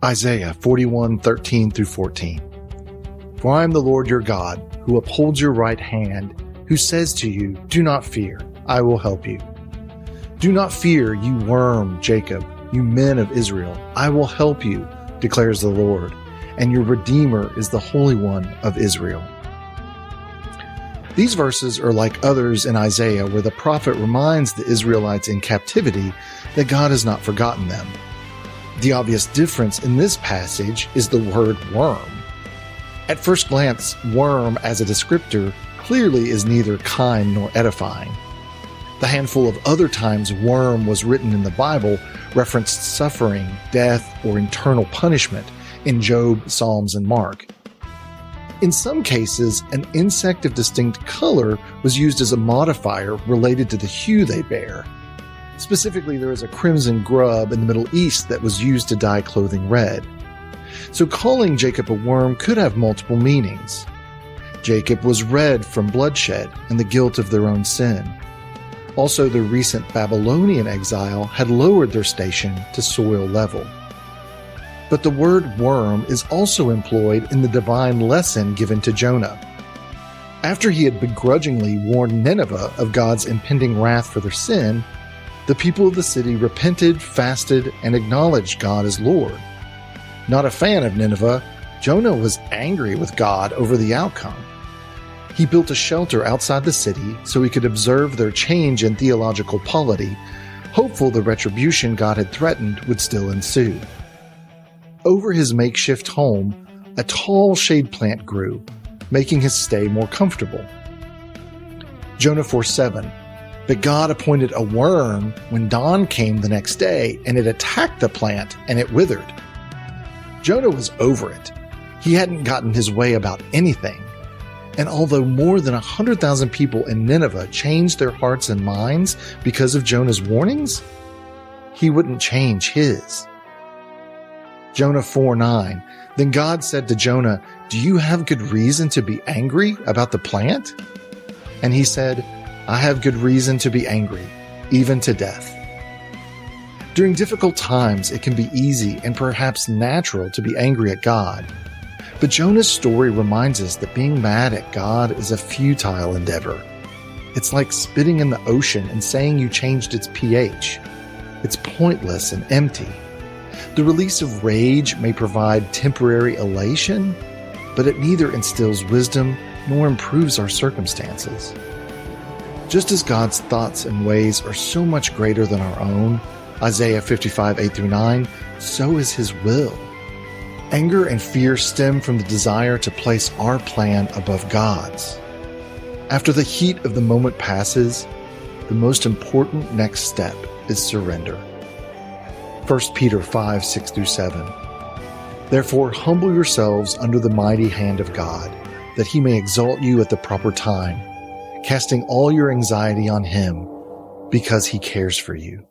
Isaiah 41:13 through 14. For I am the Lord your God, who upholds your right hand, who says to you, do not fear, I will help you. Do not fear, you worm, Jacob, you men of Israel. I will help you, declares the Lord, and your Redeemer is the Holy One of Israel. These verses are like others in Isaiah where the prophet reminds the Israelites in captivity that God has not forgotten them. The obvious difference in this passage is the word worm. At first glance, worm as a descriptor clearly is neither kind nor edifying. The handful of other times worm was written in the Bible referenced suffering, death, or internal punishment in Job, Psalms, and Mark. In some cases, an insect of distinct color was used as a modifier related to the hue they bear. Specifically, there is a crimson grub in the Middle East that was used to dye clothing red. So calling Jacob a worm could have multiple meanings. Jacob was red from bloodshed and the guilt of their own sin. Also, the recent Babylonian exile had lowered their station to soil level. But the word worm is also employed in the divine lesson given to Jonah. After he had begrudgingly warned Nineveh of God's impending wrath for their sin, the people of the city repented, fasted, and acknowledged God as Lord. Not a fan of Nineveh, Jonah was angry with God over the outcome. He built a shelter outside the city so he could observe their change in theological polity, hopeful the retribution God had threatened would still ensue. Over his makeshift home, a tall shade plant grew, making his stay more comfortable. Jonah 4:7. But God appointed a worm when dawn came the next day, and it attacked the plant, and it withered. Jonah was over it. He hadn't gotten his way about anything. And although more than 100,000 people in Nineveh changed their hearts and minds because of Jonah's warnings, he wouldn't change his. Jonah 4:9. Then God said to Jonah, do you have good reason to be angry about the plant? And he said, I have good reason to be angry, even to death. During difficult times, it can be easy and perhaps natural to be angry at God. But Jonah's story reminds us that being mad at God is a futile endeavor. It's like spitting in the ocean and saying you changed its pH. It's pointless and empty. The release of rage may provide temporary elation, but it neither instills wisdom nor improves our circumstances. Just as God's thoughts and ways are so much greater than our own, Isaiah 55:8-9, so is his will. Anger and fear stem from the desire to place our plan above God's. After the heat of the moment passes, the most important next step is surrender. 1 Peter 5:6-7. Therefore, humble yourselves under the mighty hand of God, that he may exalt you at the proper time, casting all your anxiety on him, because he cares for you.